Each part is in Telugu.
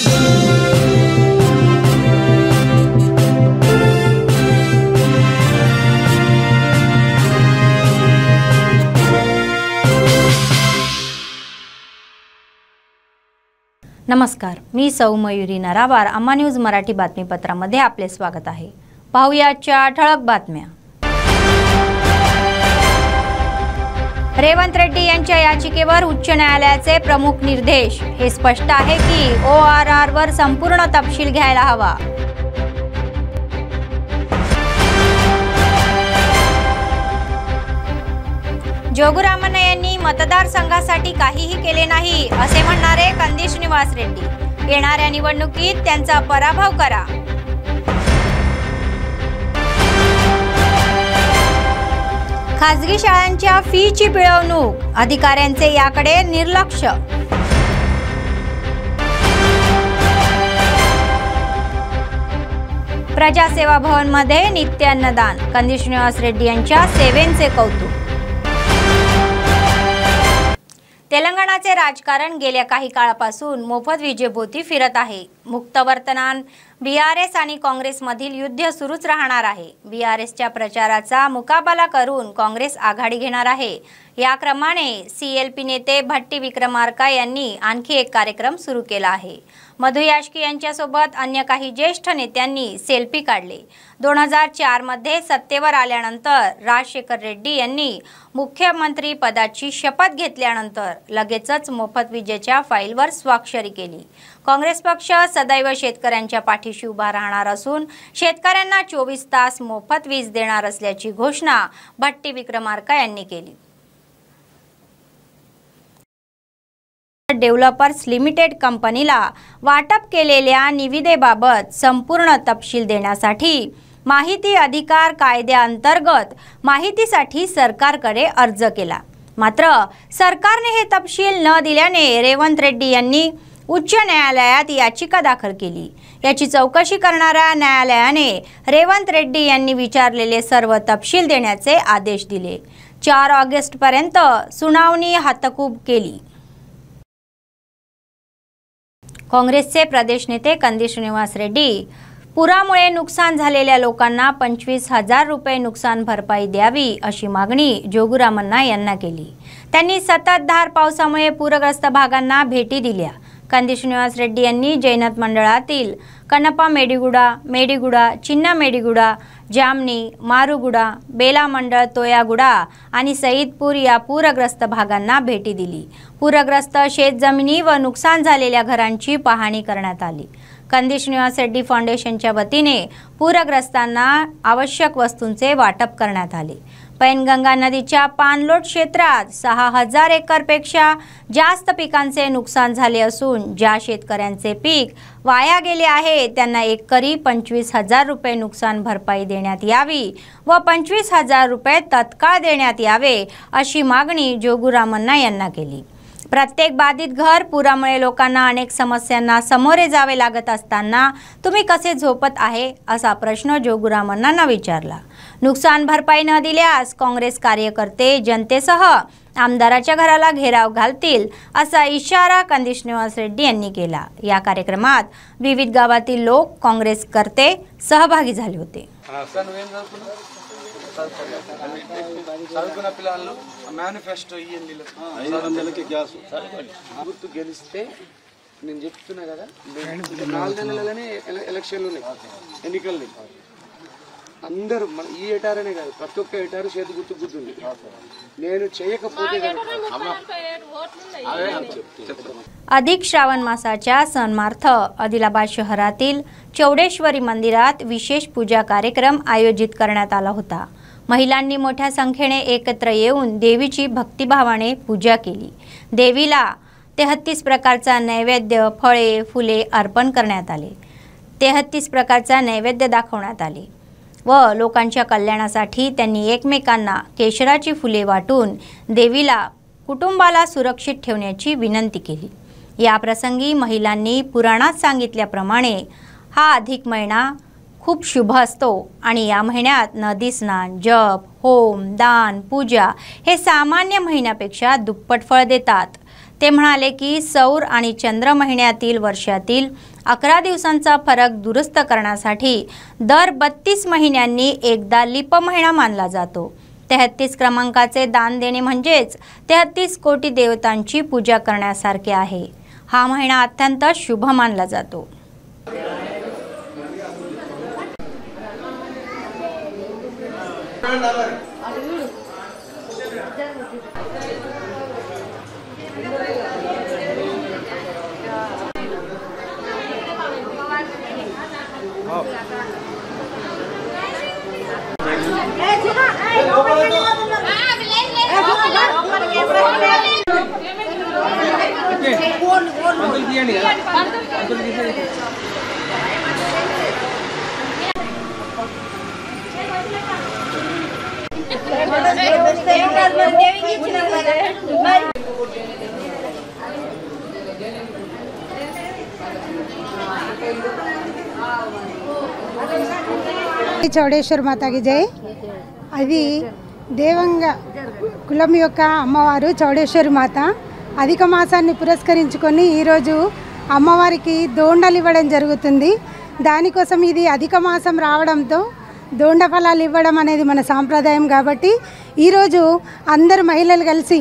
नमस्कार, मी सौ मयुरी नरावार. अम्मा न्यूज मराठी बातमीपत्रामध्ये आपले स्वागत आहे. पाहूया आजच्या ठळक बातम्या. रेवंत रेड्डी यांच्या याचिकेवर उच्च न्यायालयाचे प्रमुख निर्देश. हे स्पष्ट आहे की ORR वर संपूर्ण तपशील घ्यायला हवा. जोगुरामन यांनी मतदारसंघासाठी काहीही केले नाही असे म्हणणारे कंदी श्रीनिवास रेड्डी. येणाऱ्या निवडणुकीत त्यांचा पराभव करा. खासगी शाळांच्या फीची पिळवणूक, अधिकाऱ्यांचे याकडे निर्लक्ष. प्रजासेवा भवन मध्ये नित्य अन्नदान, कंदी श्रीनिवास रेड्डी यांच्या सेवेचे कौतुक. तेलंगणाचे राजकारण गेल्या काही काळापासून मोफत विजेभोवती फिरत आहे. मुक्त वर्तमान BRS आणि काँग्रेसमधील युद्ध सुरूच राहणार आहे. BRSच्या प्रचाराचा मुकाबला करून काँग्रेस आघाडी घेणार आहे. या क्रमाने CLP नेते भट्टी विक्रमार्का यांनी आणखी एक कार्यक्रम सुरू केला आहे. मधु याष्की यांच्यासोबत अन्य काही ज्येष्ठ नेत्यांनी सेल्फी काढले. 2004 मध्ये सत्तेवर आल्यानंतर राजशेखर रेड्डी यांनी मुख्यमंत्री पदाची शपथ घेतल्यानंतर लगेचच मोफत विजेच्या फाईलवर स्वाक्षरी केली. काँग्रेस पक्ष सदैव शेतकऱ्यांच्या पाठीशी उभा राहणार असून शेतकऱ्यांना 24 तास मोफत वीज देणार असल्याची घोषणा भट्टी विक्रमार्का यांनी केली. डेव्हलपर्स लिमिटेड कंपनीला वाटप केलेल्या निविदेबाबत संपूर्ण तपशील देण्यासाठी माहिती अधिकार कायद्याअंतर्गत माहितीसाठी सरकारकडे अर्ज केला. मात्र सरकारने हे तपशील न दिल्याने रेवंत रेड्डी यांनी उच्च न्यायालयात याचिका दाखल केली. याची चौकशी करणाऱ्या न्यायालयाने रेवंत रेड्डी यांनी विचारलेले सर्व तपशील देण्याचे आदेश दिले. 4 ऑगस्टपर्यंत सुनावणी हातकूब केली. काँग्रेसचे प्रदेश नेते कंदी श्रीनिवास रेड्डी पुरामुळे नुकसान झालेल्या लोकांना 25,000 रुपये नुकसान भरपाई द्यावी अशी मागणी जोगुरामन्ना यांना केली. त्यांनी सततधार पावसामुळे पूरग्रस्त भागांना भेटी दिल्या. कंदी श्रीनिवास रेड्डी यांनी जैनत मंडळातील कनपा मेडीगुडा, चिन्ना मेडीगुडा, जामनी, मारुगुडा, बेला मंडळ तोयागुडा आणि सईदपूर या पूरग्रस्त भागांना भेटी दिली. पूरग्रस्त शेतजमिनी व नुकसान झालेल्या घरांची पाहणी करण्यात आली. कंदी श्रीनिवास रेड्डी फाउंडेशनच्या वतीने पूरग्रस्तांना आवश्यक वस्तूंचे वाटप करण्यात आले. पैनगंगा नदीच्या पाणलोट क्षेत्रात 6,000 एकरपेक्षा जास्त पिकांचे नुकसान झाले असून ज्या शेतकऱ्यांचे पीक वाया गेले आहे त्यांना एकरी 25,000 रुपये नुकसान भरपाई देण्यात यावी व 25,000 रुपये तत्काळ देण्यात यावे अशी मागणी जोगुरामन्ना यांना केली. प्रत्येक बाधित घर पुरामुळे लोकांना अनेक समस्यांना सामोरे जावे लागत असताना तुम्ही कसे झोपत आहे असा प्रश्न जोगुरामन्नांना विचारला. नुकसान भरपाई न दिल्यास काँग्रेस कार्यकर्ते जनतेसह आमदाराच्या घराला घेराव घालतील असा इशारा कंदी श्रीनिवास रेड्डी यांनी केला. या कार्यक्रमात विविध गावातील लोक काँग्रेसकर्ते सहभागी झाले होते. మేనిఫెస్టో గుర్తు గెలిస్తే నేను చెప్తున్నా కదా 4 నెలలనే ఎలక్షన్లు ఉన్నాయి, ఎన్నికలు. అందరూ ఈ ఎటారనే కాదు ప్రతి ఒక్క ఎటారు చేతి గుర్తు గుర్తుంది. నేను చేయకపోతే अधिक श्रावण मासाच्या सणार्थ आदिलाबाद शहरातील चौडेश्वरी मंदिरात विशेष पूजा कार्यक्रम आयोजित करण्यात आला होता. महिलांनी मोठ्या संख्येने एकत्र येऊन देवीची भक्तिभावाने पूजा केली. देवीला 33 प्रकारचा नैवेद्य, फळे, फुले अर्पण करण्यात आले. 33 प्रकारचा नैवेद्य दाखवण्यात आले व लोकांच्या कल्याणासाठी त्यांनी एकमेकांना केशराची फुले वाटून देवीला कुटुंबाला सुरक्षित ठेवण्याची विनंती केली. या प्रसंगी महिलांनी पुराणात सांगितल्याप्रमाणे हा अधिक महिना खूप शुभ असतो आणि या महिन्यात नदी स्नान, जप, होम, दान, पूजा हे सामान्य महिन्यापेक्षा दुप्पट फळ देतात. ते म्हणाले की सौर आणि चंद्र महिन्यातील वर्षातील 11 दिवसांचा फरक दुरुस्त करण्यासाठी दर 32 महिन्यांनी एकदा लीप महिना मानला जातो। 33 क्रमांकाचे दान देणे म्हणजेच 33 कोटी देवतांची पूजा करण्यासारखे आहे। हा महिना अत्यंत शुभ मानला जातो। చౌడేశ్వరి మాతాకి జై। అది దేవంగ కులం యొక్క అమ్మవారు చౌడేశ్వరి మాత। అధిక మాసాన్ని పురస్కరించుకొని ఈరోజు అమ్మవారికి దోండలు ఇవ్వడం జరుగుతుంది। దానికోసం ఇది అధిక మాసం రావడంతో దోండ ఫలాలు ఇవ్వడం అనేది మన సాంప్రదాయం కాబట్టి ఈరోజు అందరు మహిళలు కలిసి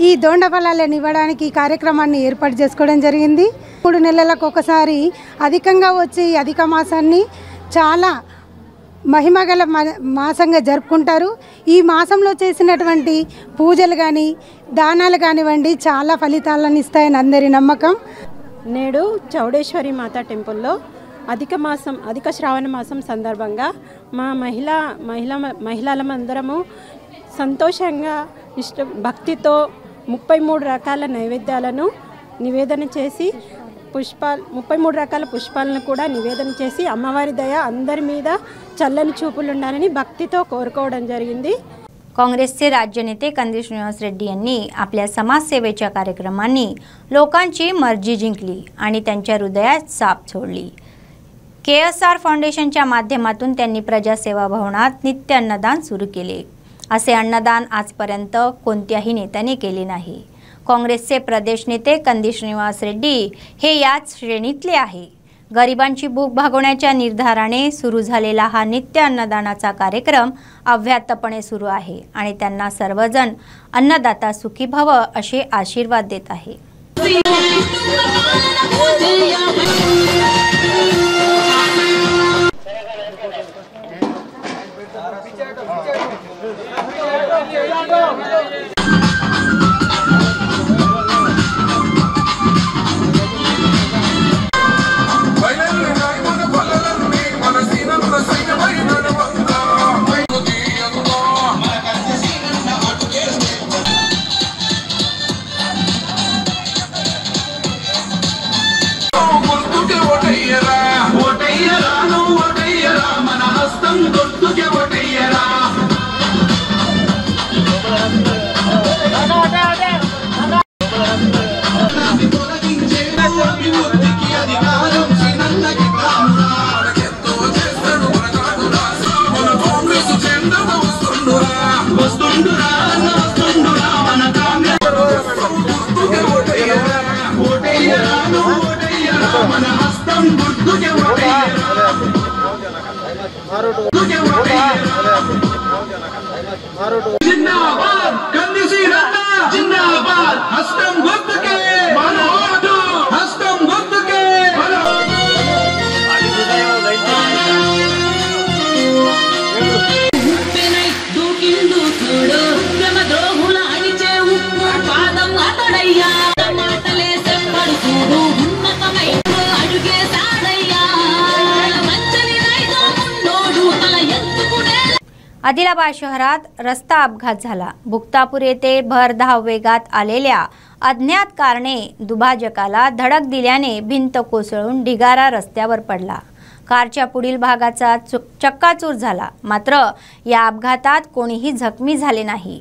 ఈ దోండ ఫలాలను ఇవ్వడానికి ఈ కార్యక్రమాన్ని ఏర్పాటు చేసుకోవడం జరిగింది। 3 నెలలకు ఒకసారి అధికంగా వచ్చే ఈ అధిక మాసాన్ని చాలా మహిమగల మాసంగా జరుపుకుంటారు। ఈ మాసంలో చేసినటువంటి పూజలు కానీ దానాలు కానివ్వండి చాలా ఫలితాలను ఇస్తాయని అందరి నమ్మకం। నేడు చౌడేశ్వరి మాత టెంపుల్లో అధిక శ్రావణ మాసం సందర్భంగా మా మహిళలందరము సంతోషంగా భక్తితో 33 రకాల నైవేద్యాలను నివేదన చేసి 33 రకాల పుష్పాలను కూడా నివేదన చేసి అమ్మవారి దయ అందరి మీద చల్లని చూపులు ఉండాలని భక్తితో కోరుకోవడం జరిగింది। काँग्रेसचे राज्य नेते कंदील श्रीनिवास रेड्डी यांनी आपल्या समाजसेवेच्या कार्यक्रमांनी लोकांची मर्जी जिंकली आणि त्यांच्या हृदयात साप सोडली। KSR फाउंडेशनच्या माध्यमातून त्यांनी प्रजासेवा भवनात नित्य अन्नदान सुरू केले। असे अन्नदान आजपर्यंत कोणत्याही नेत्याने केले नाही। काँग्रेसचे प्रदेश नेते कंदील श्रीनिवास रेड्डी हे याच श्रेणीतले आहे। गरिबांची भूक भागवण्याच्या निर्धाराने सुरू झालेला हा नित्य अन्नदानाचा कार्यक्रम अव्याहतपणे सुरू आहे आणि त्यांना सर्वजण अन्नदाता सुखी भव असे आशीर्वाद देत आहे। जिंदाबाद कंदील जिंदाबाद हस्तं गुर्तुके मनोडु हस्तं गुर्तुके ఉప్పెనై దూకిండు చూడు ప్రమద్రోహుల అణిచే ఉప్పు పాదం అతడయ్యా మాటలే చెప్పడు చూడు ఉన్నతమైన అడుగే సాడయ్యా మంచని రైదో ముండోడు తల ఎత్తుకునే आदिलाबाद शहरात रस्ता अपघात झाला। भुक्तापूर येथे भरधाव वेगात आलेल्या अज्ञात कारने दुभाजकाला धडक दिल्याने भिंत कोसळून ढिगारा रस्त्यावर पडला। कारच्या पुढील भागाचा चक्काचूर झाला। मात्र या अपघातात कोणीही जखमी झाले नाही।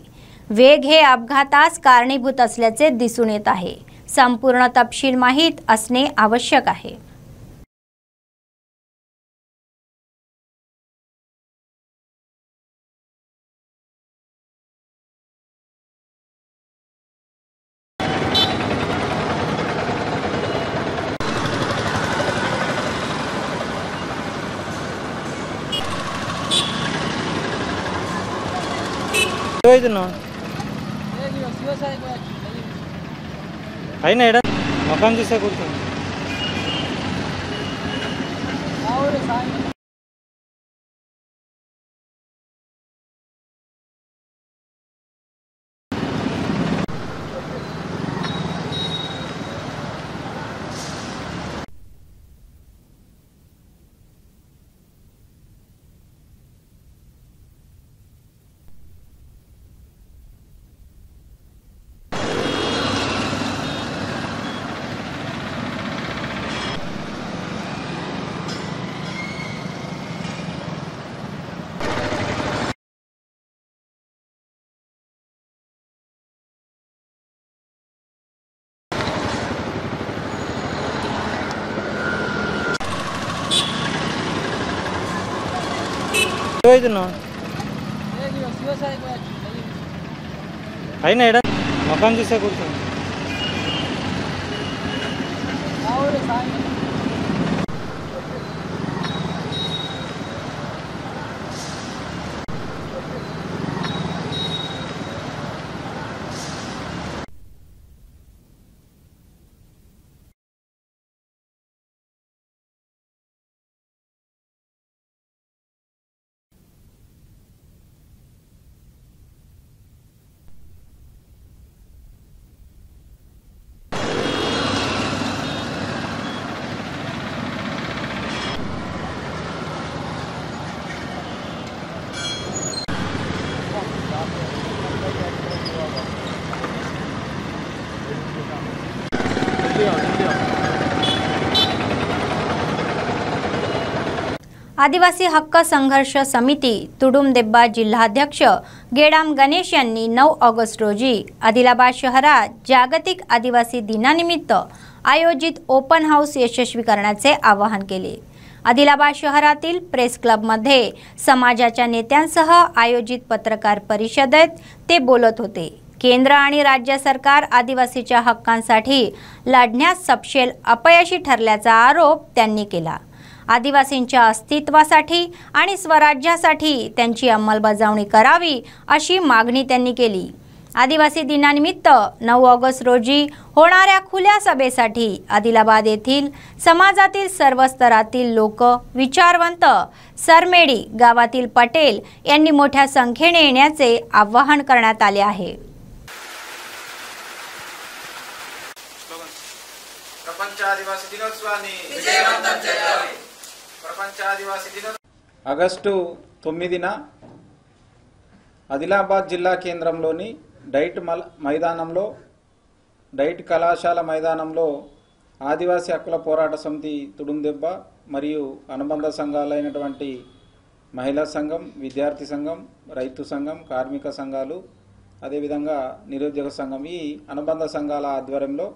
वेग हे अपघातास कारणीभूत असल्याचे दिसून येत आहे। संपूर्ण तपशील माहीत असणे आवश्यक आहे। అయినా ఎడ మొఖం చూసే కూర్చోండి. అయినా ఎడ మొఖం చూసే కూర్చోండి. आदिवासी हक्क संघर्ष समिती तुडुंबदेब्बा जिल्हाध्यक्ष गेडाम गणेश यांनी 9 ऑगस्ट रोजी आदिलाबाद शहरात जागतिक आदिवासी दिनानिमित्त आयोजित ओपन हाऊस यशस्वी करण्याचे आवाहन केले। आदिलाबाद शहरातील प्रेस क्लबमध्ये समाजाच्या नेत्यांसह आयोजित पत्रकार परिषदेत ते बोलत होते। केंद्र आणि राज्य सरकार आदिवासीच्या हक्कांसाठी लढण्यास सपशेल अपयशी ठरल्याचा आरोप त्यांनी केला। आदिवासींच्या अस्तित्वासाठी आणि स्वराज्यासाठी त्यांची अंमलबजावणी करावी अशी मागणी त्यांनी केली। आदिवासी दिनानिमित्त 9 ऑगस्ट रोजी होणाऱ्या खुल्या सभेसाठी आदिलाबाद येथील समाजातील सर्व स्तरातील लोक, विचारवंत, सरमेडी गावातील पटेल यांनी मोठ्या संख्येने येण्याचे आवाहन करण्यात आले आहे। प्रपंच आदिवासी दिनोत्सवाన్ని విజయవంతం చేయాలి। ప్రపంచ ఆదివాసీ దినోత్సవం ఆగస్టు 9న ఆదిలాబాద్ జిల్లా కేంద్రంలోని డైట్ కళాశాల మైదానంలో ఆదివాసీ హక్కుల పోరాట సమితి తుడుందెబ్బ మరియు అనుబంధ సంఘాలైనటువంటి మహిళా సంఘం, విద్యార్థి సంఘం, రైతు సంఘం, కార్మిక సంఘాలు, అదేవిధంగా నిరుద్యోగ సంఘం ఈ అనుబంధ సంఘాల ఆధ్వర్యంలో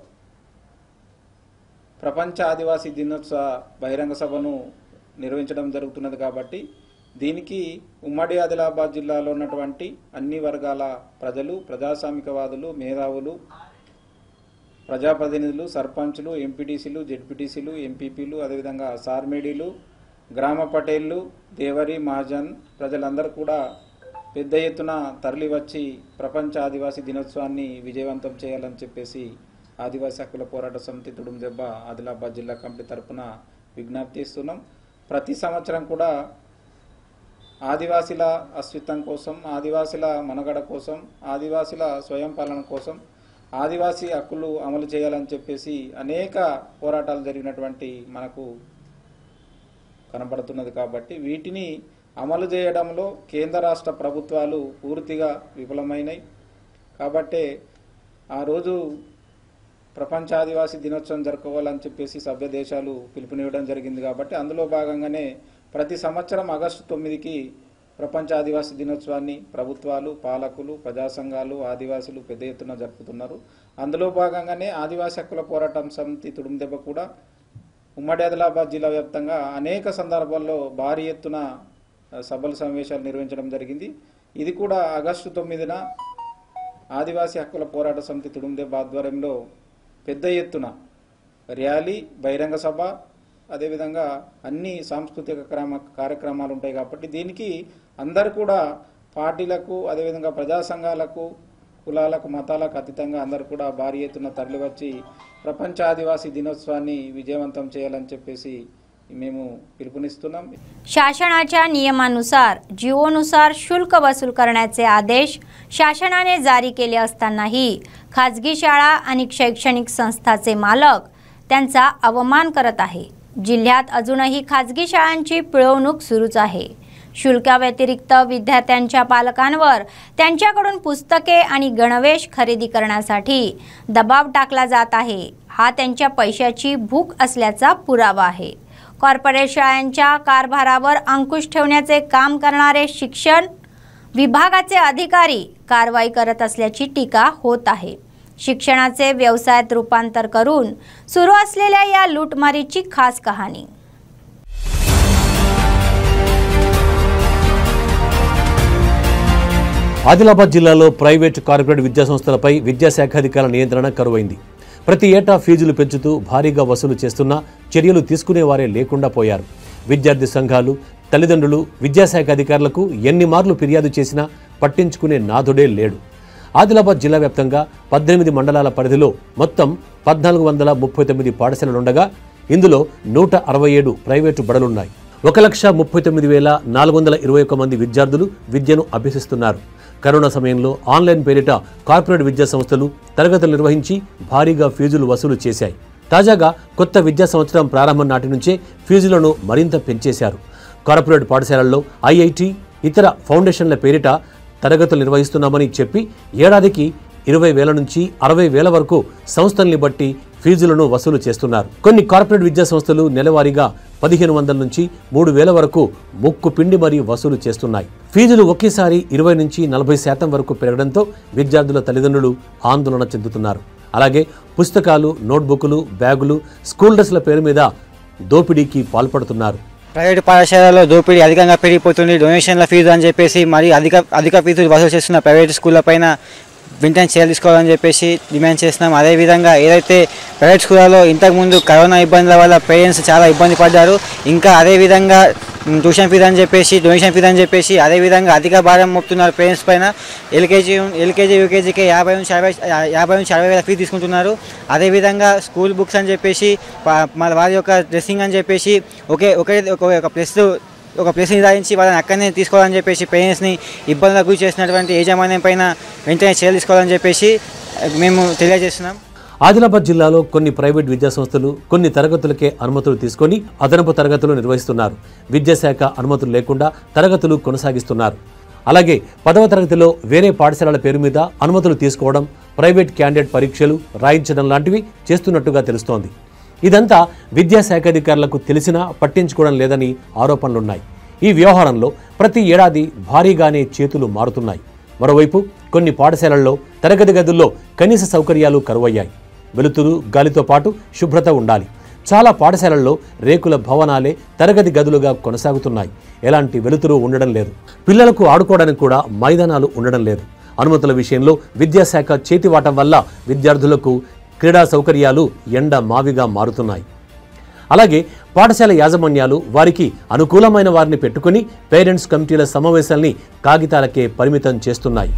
ప్రపంచ ఆదివాసీ దినోత్సవ బహిరంగ సభను నిర్వహించడం జరుగుతున్నది। కాబట్టి దీనికి ఉమ్మడి ఆదిలాబాద్ జిల్లాలో ఉన్నటువంటి అన్ని వర్గాల ప్రజలు, ప్రజాస్వామికవాదులు, మేధావులు, ప్రజాప్రతినిధులు, సర్పంచులు, ఎంపీటీసీలు, జెడ్పీటీసీలు, ఎంపీపీలు, అదేవిధంగా సార్మేడీలు, గ్రామ పటేళ్లు, దేవరి, మహాజన్ ప్రజలందరూ కూడా పెద్ద ఎత్తున తరలి వచ్చి ప్రపంచ ఆదివాసీ దినోత్సవాన్ని విజయవంతం చేయాలని చెప్పేసి ఆదివాసీ హక్కుల పోరాట సమితి తుడుందెబ్బ ఆదిలాబాద్ జిల్లా కమిటీ తరపున విజ్ఞప్తి చేస్తున్నాం। ప్రతి సంవత్సరం కూడా ఆదివాసీల అస్తిత్వం కోసం, ఆదివాసీల మనుగడ కోసం, ఆదివాసీల స్వయం పాలన కోసం, ఆదివాసీ హక్కులు అమలు చేయాలని చెప్పేసి అనేక పోరాటాలు జరిగినటువంటి మనకు కనబడుతున్నది। కాబట్టి వీటిని అమలు చేయడంలో కేంద్ర రాష్ట్ర ప్రభుత్వాలు పూర్తిగా విఫలమైనాయి। కాబట్టి ఆ రోజు ప్రపంచ ఆదివాసీ దినోత్సవం జరుపుకోవాలని చెప్పేసి సభ్య దేశాలు పిలుపునివ్వడం జరిగింది। కాబట్టి అందులో భాగంగానే ప్రతి సంవత్సరం ఆగస్టు 9కి ప్రపంచ ఆదివాసీ దినోత్సవాన్ని ప్రభుత్వాలు, పాలకులు, ప్రజా సంఘాలు, ఆదివాసీలు పెద్ద ఎత్తున జరుపుతున్నారు। అందులో భాగంగానే ఆదివాసీ హక్కుల పోరాటం సమితి తుడుందెబ్బ కూడా ఉమ్మడి ఆదిలాబాద్ జిల్లా వ్యాప్తంగా అనేక సందర్భాల్లో భారీ ఎత్తున సభలు, సమావేశాలు నిర్వహించడం జరిగింది। ఇది కూడా ఆగస్టు 9న ఆదివాసీ హక్కుల పోరాట సమితి తుడుందెబ్బ ఆధ్వర్యంలో పెద్ద ఎత్తున ర్యాలీ, బహిరంగ సభ, అదేవిధంగా అన్ని సాంస్కృతిక కార్యక్రమాలు ఉంటాయి। కాబట్టి దీనికి అందరూ కూడా పార్టీలకు అదేవిధంగా ప్రజా సంఘాలకు కులాలకు మతాలకు అతీతంగా అందరూ కూడా భారీ ఎత్తున తరలివచ్చి ప్రపంచ ఆదివాసీ దినోత్సవాన్ని विजयवंतम చేయాలని చెప్పేసి మేము पिलुपुनिస్తున్నాం। शासनाच्या नियमानुसार जिओनुसार शुल्क वसूल करण्याचे आदेश शासनाने जारी केले असतानाही खाजगी शाळा आणि शैक्षणिक संस्थाचे मालक त्यांचा अवमान करत आहे। जिल्ह्यात अजूनही खाजगी शाळांची पिळवणूक सुरूच आहे। शुल्काव्यतिरिक्त विद्यार्थ्यांच्या पालकांवर त्यांच्याकडून पुस्तके आणि गणवेश खरेदी करण्यासाठी दबाव टाकला जात आहे। हा त्यांच्या पैशाची भूक असल्याचा पुरावा आहे। कॉर्पोरेट शाळांच्या कारभारावर अंकुश ठेवण्याचे काम करणारे शिक्षण विभागाचे अधिकारी कारवाई करत असल्याची टीका होत आहे। शिक्षणाचे व्यवसायात रूपांतर करून सुरू असलेल्या या लूटमारीची खास कहाणी। ఆదిలాబాద్ జిల్లాలో ప్రైవేట్ కార్పొరేట్ విద్యాసంస్థలపై విద్యాశాఖ అధికారుల నియంత్రణ కరువైంది। ప్రతి ఏటా ఫీజులు పెంచుతూ భారీగా వసూలు చేస్తున్నా చర్యలు తీసుకునేవారే లేకుండా పోయారు। విద్యార్థి సంఘాలు తల్లిదండ్రులు విద్యాశాఖ అధికారులకు ఎన్ని మార్లు ఫిర్యాదు చేసినా పట్టించుకునే నాథుడే లేడు। ఆదిలాబాద్ జిల్లా వ్యాప్తంగా 18 మండలాల పరిధిలో మొత్తం 1439 పాఠశాలలుండగా ఇందులో 167 ప్రైవేటు బడులున్నాయి। 1,39,421 మంది విద్యార్థులు విద్యను అభ్యసిస్తున్నారు। కరోనా సమయంలో ఆన్లైన్ పేరిట కార్పొరేట్ విద్యా సంస్థలు తరగతులు నిర్వహించి భారీగా ఫీజులు వసూలు చేశాయి। తాజాగా కొత్త విద్యా సంవత్సరం ప్రారంభం నాటి నుంచే ఫీజులను మరింత పెంచేశారు। కార్పొరేట్ పాఠశాలల్లో ఐఐటి ఇతర ఫౌండేషన్ల పేరిట తరగతులు నిర్వహిస్తున్నామని చెప్పి ఏడాదికి 20,000 నుంచి 60,000 వరకు సంస్థల్ని బట్టి ఫీజులను వసూలు చేస్తున్నారు। కొన్ని కార్పొరేట్ విద్యా సంస్థలు నెలవారీగా 1,500 నుంచి 3,000 వరకు ముక్కు పిండి మరీ వసూలు చేస్తున్నాయి। ఫీజులు ఒకేసారి 20 నుంచి 40% వరకు పెరగడంతో విద్యార్థుల తల్లిదండ్రులు ఆందోళన చెందుతున్నారు। అలాగే పుస్తకాలు, నోట్బుక్లు, బ్యాగులు, స్కూల్ డ్రెస్ల పేరు మీద దోపిడీకి పాల్పడుతున్నారు। ప్రైవేట్ పాఠశాలలో దోపిడీ అధికంగా పెరిగిపోతుంది। డొనేషన్ల ఫీజు అని చెప్పేసి మరి అధిక ఫీజులు వసూలు చేస్తున్న ప్రైవేట్ స్కూళ్ళ పైన వెంటనే చర్యలు తీసుకోవాలని చెప్పేసి డిమాండ్ చేస్తున్నాం। అదేవిధంగా ఏదైతే ప్రైవేట్ స్కూళ్ళలో ఇంతకుముందు కరోనా ఇబ్బందుల వల్ల పేరెంట్స్ చాలా ఇబ్బంది పడ్డారు। ఇంకా అదేవిధంగా ట్యూషన్ ఫీజు అని చెప్పేసి డొనేషన్ ఫీజు అని చెప్పేసి అదేవిధంగా అధిక భారం మోపుతున్నారు పేరెంట్స్ పైన। ఎల్కేజీ యూకేజీకి 50 నుంచి 60,000 ఫీజు తీసుకుంటున్నారు। అదేవిధంగా స్కూల్ బుక్స్ అని చెప్పేసి వారి యొక్క డ్రెస్సింగ్ అని చెప్పేసి ఒక ప్లేస్ నిర్ధారించి వాళ్ళని అక్కడనే తీసుకోవాలని చెప్పేసి పేరెంట్స్ని ఇబ్బందులకు గురి చేసినటువంటి యాజమాన్యం పైన వెంటనే చర్యలు తీసుకోవాలని చెప్పేసి మేము తెలియజేస్తున్నాం। ఆదిలాబాద్ జిల్లాలో కొన్ని ప్రైవేట్ విద్యాసంస్థలు కొన్ని తరగతులకే అనుమతులు తీసుకొని అదనపు తరగతులు నిర్వహిస్తున్నారు। విద్యాశాఖ అనుమతులు లేకుండా తరగతులు కొనసాగిస్తున్నారు। అలాగే 10వ తరగతిలో వేరే పాఠశాలల పేరు మీద అనుమతులు తీసుకోవడం, ప్రైవేట్ క్యాండిడేట్ పరీక్షలు రాయించడం లాంటివి చేస్తున్నట్టుగా తెలుస్తోంది। ఇదంతా విద్యాశాఖ అధికారులకు తెలిసినా పట్టించుకోవడం లేదని ఆరోపణలున్నాయి। ఈ వ్యవహారంలో ప్రతి ఏడాది భారీగానే చేతులు మారుతున్నాయి। మరోవైపు కొన్ని పాఠశాలల్లో తరగతి గదుల్లో కనీస సౌకర్యాలు కరువయ్యాయి। వెలుతురు, గాలితో పాటు శుభ్రత ఉండాలి। చాలా పాఠశాలల్లో రేకుల భవనాలే తరగతి గదులుగా కొనసాగుతున్నాయి। ఎలాంటి వెలుతురు ఉండడం లేదు। పిల్లలకు ఆడుకోవడానికి కూడా మైదానాలు ఉండడం లేదు। అనుమతుల విషయంలో విద్యాశాఖ చేతివాటం వల్ల విద్యార్థులకు క్రీడా సౌకర్యాలు ఎండ మావిగా మారుతున్నాయి। అలాగే పాఠశాల యాజమాన్యాలు వారికి అనుకూలమైన వారిని పెట్టుకుని పేరెంట్స్ కమిటీల సమావేశాల్ని కాగితాలకే పరిమితం చేస్తున్నాయి।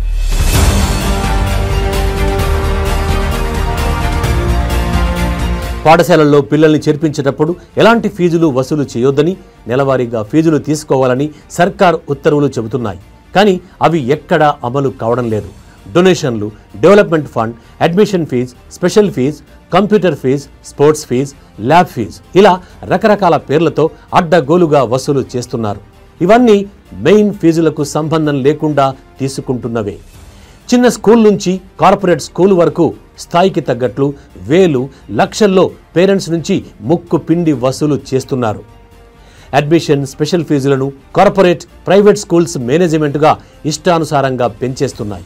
పాఠశాలల్లో పిల్లల్ని చేర్పించేటప్పుడు ఎలాంటి ఫీజులు వసూలు చేయొద్దని, నెలవారీగా ఫీజులు తీసుకోవాలని సర్కార్ ఉత్తర్వులు చెబుతున్నాయి। కానీ అవి ఎక్కడా అమలు కావడం లేదు। డొనేషన్లు, development fund, admission fees, special fees, computer fees, sports fees, lab fees ఇలా రకరకాల పేర్లతో అడ్డగోలుగా వసూలు చేస్తున్నారు। ఇవన్నీ మెయిన్ ఫీజులకు సంబంధం లేకుండా తీసుకుంటున్నవే। చిన్న స్కూల్ నుంచి కార్పొరేట్ స్కూల్ వరకు స్థాయికి తగ్గట్లు వేలు, లక్షల్లో పేరెంట్స్ నుంచి ముక్కు పిండి వసూలు చేస్తున్నారు। అడ్మిషన్, స్పెషల్ ఫీజులను కార్పొరేట్, ప్రైవేట్ స్కూల్స్ మేనేజ్మెంట్గా ఇష్టానుసారంగా పెంచేస్తున్నాయి।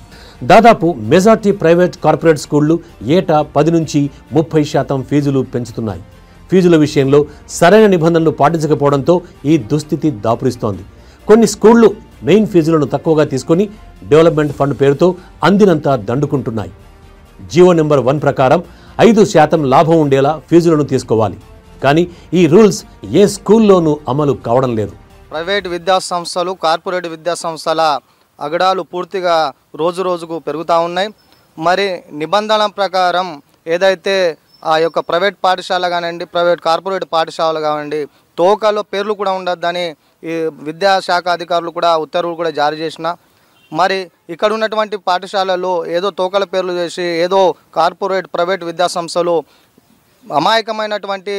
దాదాపు మెజార్టీ ప్రైవేట్ కార్పొరేట్ స్కూళ్లు ఏటా 10 నుంచి 30% ఫీజులు పెంచుతున్నాయి। ఫీజుల విషయంలో సరైన నిబంధనలు పాటించకపోవడంతో ఈ దుస్థితి దాపురిస్తోంది। కొన్ని స్కూళ్లు మెయిన్ ఫీజులను తక్కువగా తీసుకొని డెవలప్మెంట్ ఫండ్ పేరుతో అందినంత దండుకుంటున్నాయి। జియో నెంబర్ 1 ప్రకారం 5% లాభం ఉండేలా ఫీజులను తీసుకోవాలి। కానీ ఈ రూల్స్ ఏ స్కూల్లోనూ అమలు కావడం లేదు। ప్రైవేట్ విద్యా సంస్థలు, కార్పొరేట్ విద్యా సంస్థల అగడాలు పూర్తిగా రోజు రోజుకు పెరుగుతూ ఉన్నాయి. మరి నిబంధనల ప్రకారం ఏదైతే ఆ యొక్క ప్రైవేట్ పాఠశాల కానివ్వండి, ప్రైవేట్ కార్పొరేట్ పాఠశాలలు కానివ్వండి, తోకలో పేర్లు కూడా ఉండొద్దని ఈ విద్యాశాఖ అధికారులు కూడా ఉత్తర్వులు కూడా జారీ చేసిన, మరి ఇక్కడ ఉన్నటువంటి పాఠశాలల్లో ఏదో తోకల పేర్లు చేసి ఏదో కార్పొరేట్ ప్రైవేట్ విద్యాసంస్థలు అమాయకమైనటువంటి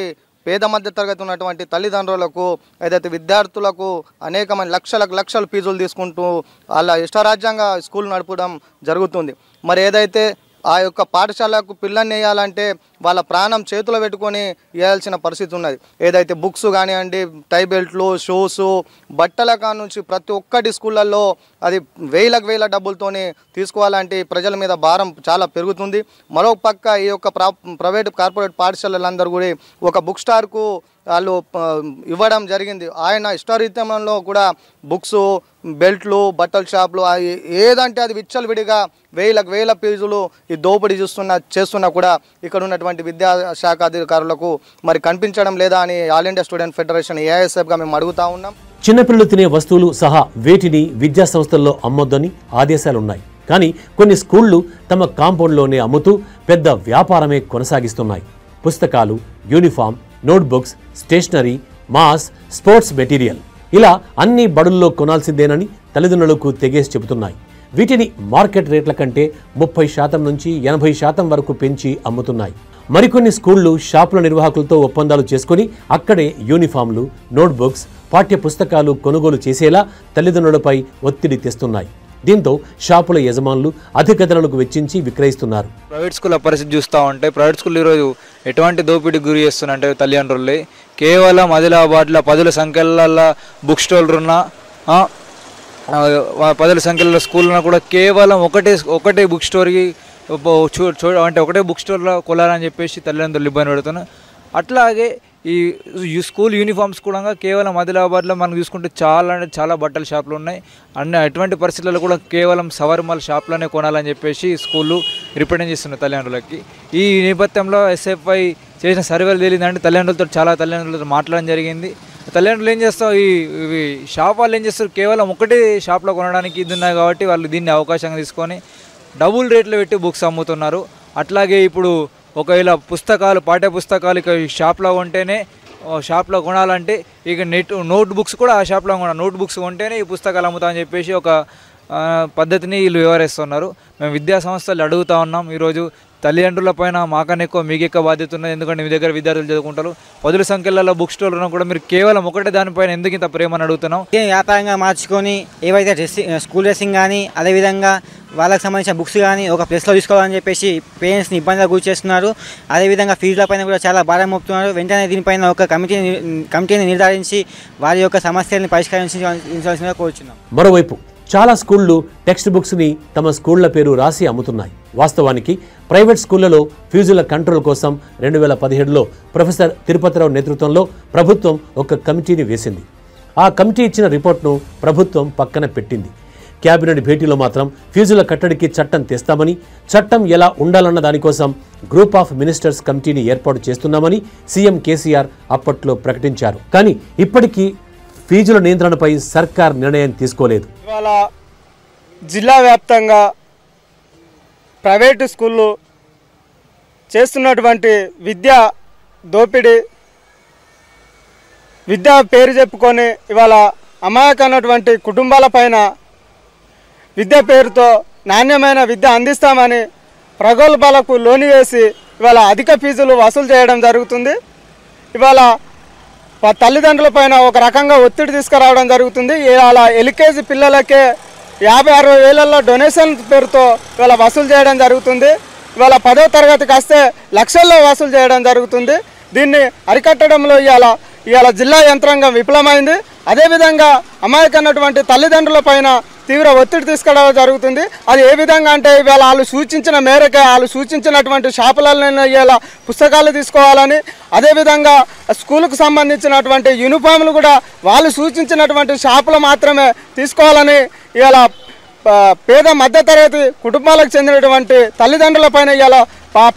పేద మధ్య తరగతి ఉన్నటువంటి తల్లిదండ్రులకు ఏదైతే విద్యార్థులకు అనేకమైన లక్షలు ఫీజులు తీసుకుంటూ వాళ్ళ ఇష్టరాజ్యంగా స్కూల్ నడపడం జరుగుతుంది. మరి ఏదైతే ఆ యొక్క పాఠశాలకు పిల్లల్ని వేయాలంటే వాళ్ళ ప్రాణం చేతిలో పెట్టుకొని వేయాల్సిన పరిస్థితి ఉన్నది. ఏదైతే బుక్స్ కానివ్వండి, టై బెల్ట్లు, షూస్, బట్టల నుంచి ప్రతి ఒక్కటి స్కూళ్ళల్లో అది వేల డబ్బులతోని తీసుకోవాలంటే ప్రజల మీద భారం చాలా పెరుగుతుంది. మరో పక్క ఈ యొక్క ప్రైవేట్ కార్పొరేట్ పాఠశాలలందరూ కూడా ఒక బుక్ స్టార్కు వాళ్ళు ఇవ్వడం జరిగింది. ఆయన ఇష్టరీత్యంలో కూడా బుక్స్, బెల్ట్లు, బట్టల షాపులు ఏదంటే అది విచ్చలవిడిగా వేల ఫీజులు ఈ దోపిడీ చేస్తున్నా కూడా ఇక్కడ ఉన్నటువంటి విద్యాశాఖ అధికారులకు మరి కనిపించడం లేదా అని ఆల్ ఇండియా స్టూడెంట్ ఫెడరేషన్ ఏఐఎస్ఎఫ్గా మేము అడుగుతా ఉన్నాం. చిన్నపిల్లలు తినే వస్తువులు సహా వేటిని విద్యా సంస్థల్లో అమ్మొద్దని ఆదేశాలున్నాయి. కానీ కొన్ని స్కూళ్లు తమ కాంపౌండ్లోనే అమ్ముతూ పెద్ద వ్యాపారమే కొనసాగిస్తున్నాయి. పుస్తకాలు, యూనిఫామ్, నోట్బుక్స్, స్టేషనరీ, మాస్, స్పోర్ట్స్ మెటీరియల్ ఇలా అన్ని బడుల్లో కొనాల్సిందేనని తల్లిదండ్రులకు తెగేసి చెబుతున్నాయి. వీటిని మార్కెట్ రేట్ల కంటే 30% నుంచి 80% వరకు పెంచి అమ్ముతున్నాయి. మరికొన్ని స్కూళ్లు షాపుల నిర్వాహకులతో ఒప్పందాలు చేసుకుని అక్కడే యూనిఫామ్లు, నోట్బుక్స్, పాఠ్య పుస్తకాలు కొనుగోలు చేసేలా తల్లిదండ్రులపై ఒత్తిడి తెస్తున్నాయి. దీంతో షాపుల యజమానులు అధిక ధరలకు వెచ్చించి విక్రయిస్తున్నారు. ప్రైవేట్ స్కూల్ పరిస్థితి చూస్తూ ఉంటే ప్రైవేట్ స్కూల్ ఈరోజు ఎటువంటి దోపిడీకి గురి చేస్తున్నారంటే తల్లిదండ్రులే కేవలం ఆదిలాబాద్లో 10 సంఖ్యల బుక్ స్టోర్లు ఉన్న 10 సంఖ్యల స్కూల్లో కూడా కేవలం ఒకటే బుక్ స్టోర్కి అంటే ఒకటే బుక్ స్టోర్లో కొలాలని చెప్పేసి తల్లిదండ్రులు ఇబ్బంది పెడుతున్నారు. అట్లాగే ఈ స్కూల్ యూనిఫామ్స్ కూడా కేవలం ఆదిలాబాద్లో మనం చూసుకుంటే చాలా బట్టల షాపులు ఉన్నాయి. అటువంటి పరిస్థితుల్లో కూడా కేవలం సవర్మల్ షాప్లోనే కొనాలని చెప్పేసి స్కూళ్ళు రిప్రజెంట్ చేస్తున్నాయి తల్లిదండ్రులకి. ఈ నేపథ్యంలో ఎస్ఎఫ్ఐ చేసిన సర్వేలు తేలిందంటే తల్లిదండ్రులతో మాట్లాడడం జరిగింది. తల్లిదండ్రులు ఏం చేస్తారు, ఇవి షాప్ వాళ్ళు ఏం చేస్తారు, కేవలం ఒకటే షాప్లో కొనడానికి ఇది ఉన్నాయి కాబట్టి వాళ్ళు దీన్ని అవకాశంగా తీసుకొని డబుల్ రేట్లు పెట్టి బుక్స్ అమ్ముతున్నారు. అట్లాగే ఇప్పుడు ఒకవేళ పుస్తకాలు, పాఠ్య పుస్తకాలు ఇక షాప్లో కొంటేనే, షాప్లో కొనాలంటే ఇక నోట్ బుక్స్ కూడా ఆ షాప్లో నోట్ బుక్స్ కొంటేనే ఈ పుస్తకాలు అమ్ముతామని చెప్పేసి ఒక పద్ధతిని వీళ్ళు వివరిస్తున్నారు. మేము విద్యా సంస్థలు అడుగుతూ ఉన్నాం. ఈరోజు తల్లిదండ్రుల పైన మాకన్నా ఎక్కువ మీకు ఎక్కువ బాధ్యత ఉన్నది. ఎందుకంటే మీ దగ్గర విద్యార్థులు చదువుకుంటారు. 10 సంఖ్యలలో బుక్ స్టోర్లు ఉన్నా కూడా మీరు కేవలం ఒకటే దానిపైన ఎందుకు ఇంత ప్రేమని అడుగుతున్నాం. వ్యాపారంగా మార్చుకొని ఏవైతే స్కూల్ డ్రెస్సింగ్ కానీ అదేవిధంగా వాళ్ళకి సంబంధించిన బుక్స్ కానీ ఒక ప్లేస్లో తీసుకోవాలని చెప్పేసి పేరెంట్స్ని ఇబ్బందిగా గురి చేస్తున్నారు. అదేవిధంగా ఫీజుల పైన కూడా చాలా భారం మోపుతున్నారు. వెంటనే దీనిపైన ఒక కమిటీని నిర్ధారించి వారి యొక్క సమస్యలను పరిష్కరించాల్సిందిగా కోరుచున్నాం. మరోవైపు చాలా స్కూళ్లు టెక్స్ట్ బుక్స్ని తమ స్కూళ్ల పేరు రాసి అమ్ముతున్నాయి. వాస్తవానికి ప్రైవేట్ స్కూళ్లలో ఫీజుల కంట్రోల్ కోసం 2017లో ప్రొఫెసర్ తిరుపతిరావు నేతృత్వంలో ప్రభుత్వం ఒక కమిటీని వేసింది. ఆ కమిటీ ఇచ్చిన రిపోర్ట్ను ప్రభుత్వం పక్కన పెట్టింది. కేబినెట్ భేటీలో మాత్రం ఫీజుల కట్టడికి చట్టం తెస్తామని, చట్టం ఎలా ఉండాలన్న దానికోసం గ్రూప్ ఆఫ్ మినిస్టర్స్ కమిటీని ఏర్పాటు చేస్తున్నామని సీఎం కేసీఆర్ అప్పట్లో ప్రకటించారు. కానీ ఇప్పటికీ ఫీజుల నియంత్రణపై సర్కార్ నిర్ణయం తీసుకోలేదు. ఇవాళ జిల్లా వ్యాప్తంగా ప్రైవేటు స్కూళ్ళు చేస్తున్నటువంటి విద్యా దోపిడీ, విద్యా పేరు చెప్పుకొని ఇవాళ అమాయకమైనటువంటి కుటుంబాలపైన విద్య పేరుతో నాణ్యమైన విద్య అందిస్తామని ప్రగల్భాలకు లోని వేసి ఇవాళ అధిక ఫీజులు వసూలు చేయడం జరుగుతుంది. ఇవాళ తల్లిదండ్రుల పైన ఒక రకంగా ఒత్తిడి తీసుకురావడం జరుగుతుంది. ఇవాళ ఎల్కేజీ పిల్లలకే 50-60 వేలల్లో డొనేషన్ పేరుతో ఇవాళ వసూలు చేయడం జరుగుతుంది. ఇవాళ 10వ తరగతికి వస్తే లక్షల్లో వసూలు చేయడం జరుగుతుంది. దీన్ని అరికట్టడంలో ఇవాళ జిల్లా యంత్రాంగం విఫలమైంది. అదేవిధంగా అమాయకమైనటువంటి తల్లిదండ్రుల పైన తీవ్ర ఒత్తిడి తీసుకురావడం జరుగుతుంది. అది ఏ విధంగా అంటే ఇవాళ వాళ్ళు సూచించిన మేరకే వాళ్ళు సూచించినటువంటి షాపులలో ఇవాళ పుస్తకాలు తీసుకోవాలని, అదేవిధంగా స్కూలుకు సంబంధించినటువంటి యూనిఫామ్లు కూడా వాళ్ళు సూచించినటువంటి షాపులు మాత్రమే తీసుకోవాలని ఇవాళ పేద మధ్యతరగతి కుటుంబాలకు చెందినటువంటి తల్లిదండ్రులపైన ఇలా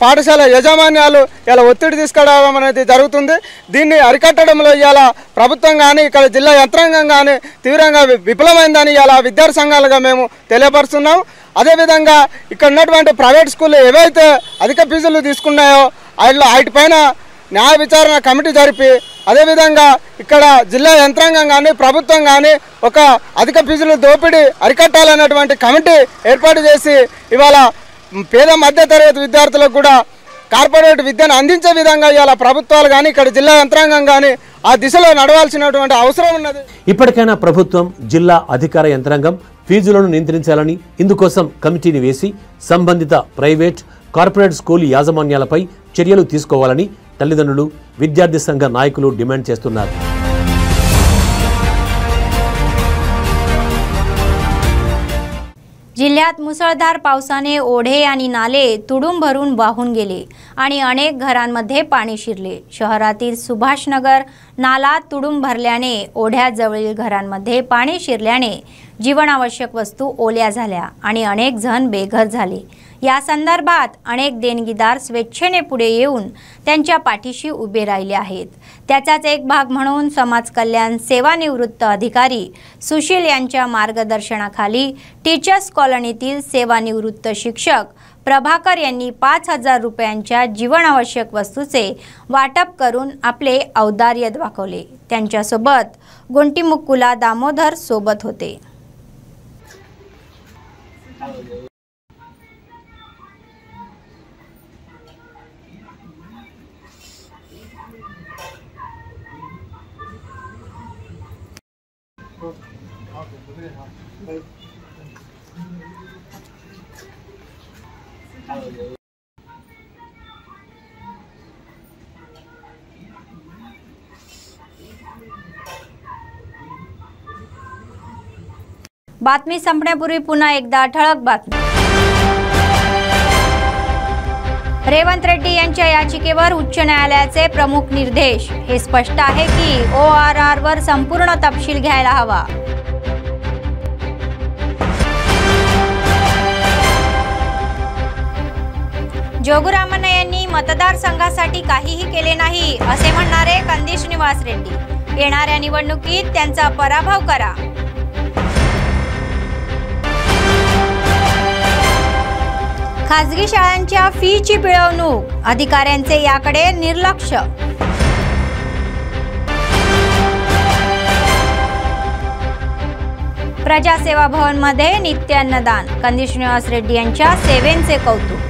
పాఠశాల యాజమాన్యాలు ఇలా ఒత్తిడి తీసుకురావడం అనేది జరుగుతుంది. దీన్ని అరికట్టడంలో ఇవాళ ప్రభుత్వం కానీ ఇక్కడ జిల్లా యంత్రాంగం కానీ తీవ్రంగా విఫలమైందని ఇలా విద్యార్థి సంఘాలుగా మేము తెలియపరుస్తున్నాం. అదేవిధంగా ఇక్కడ ఉన్నటువంటి ప్రైవేట్ స్కూళ్ళు ఏవైతే అధిక ఫీజులు తీసుకున్నాయో వాటిపైన న్యాయ విచారణ కమిటీ జరిపి అదేవిధంగా ఇక్కడ జిల్లా యంత్రాంగం కానీ ప్రభుత్వం కానీ ఒక అధిక ఫీజులు దోపిడీ అరికట్టాలన్నటువంటి కమిటీ ఏర్పాటు చేసి ఇవాళ పేద మధ్యతరగతి విద్యార్థులకు కూడా కార్పొరేట్ విద్యను అందించే విధంగా ఇవాళ ప్రభుత్వాలు కానీ ఇక్కడ జిల్లా యంత్రాంగం కానీ ఆ దిశలో నడవాల్సినటువంటి అవసరం ఉన్నది. ఇప్పటికైనా ప్రభుత్వం జిల్లా అధికార యంత్రాంగం ఫీజులను నియంత్రించాలని, ఇందుకోసం కమిటీని వేసి సంబంధిత ప్రైవేట్ కార్పొరేట్ స్కూల్ యాజమాన్యాలపై చర్యలు తీసుకోవాలని తల్లిదండ్రులు, విద్యార్థి సంఘ నాయకులు డిమాండ్ చేస్తున్నారు. जिल्ह्यात मुसळधार पावसाने ओढे आणि नाले तुडूंब भरून वाहून गेले आणि अनेक घरांमध्ये पाणी शिरले. शहरातील सुभाषनगर नाला तुडूंब भरल्याने ओढ्याजवळील घरांमध्ये पाणी शिरल्याने जीवनावश्यक वस्तू ओल्या झाल्या आणि अनेक जण बेघर झाले. या संदर्भात अनेक देणगीदार स्वेच्छेने पुढे येऊन त्यांच्या पाठीशी उभे राहिले आहेत. त्याचाच एक भाग म्हणून समाज कल्याण सेवानिवृत्त अधिकारी सुशील यांच्या मार्गदर्शनाखाली टीचर्स कॉलनीतील सेवानिवृत्त शिक्षक प्रभाकर यांनी 5,000 रुपयांच्या जीवनावश्यक वस्तूचे वाटप करून आपले औदार्य दाखवले. त्यांच्यासोबत गोंटीमुक्कुला दामोदर सोबत होते. बातमी संपण्यापूर्वी पुन्हा एकदा ठळक बातमी. रेवंत रेड्डी यांच्या याचिकेवर उच्च न्यायालयाचे प्रमुख निर्देश. हे स्पष्ट आहे की ORR वर संपूर्ण तपशील घ्यायला हवा. जोगुरामण्णा यांनी मतदारसंघासाठी काहीही केले नाही असे म्हणणारे कंदी श्रीनिवास रेड्डी. येणाऱ्या निवडणुकीत त्यांचा पराभव करा. खासगी शाळांच्या फीची पिळवणूक, अधिकाऱ्यांचे याकडे निर्लक्ष. प्रजासेवा भवन मध्ये नित्य अन्नदान, कंदी श्रीनिवास रेड्डी यांच्या सेवेंचे कौतुक.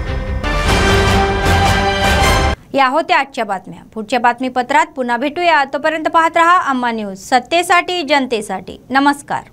या होत्या आजच्या बातम्या. पुढच्या बातमीपत्रात पुन्हा भेटूया. तोपर्यंत पाहत रहा अम्मा न्यूज, सत्तेसाठी जनतेसाठी. नमस्कार.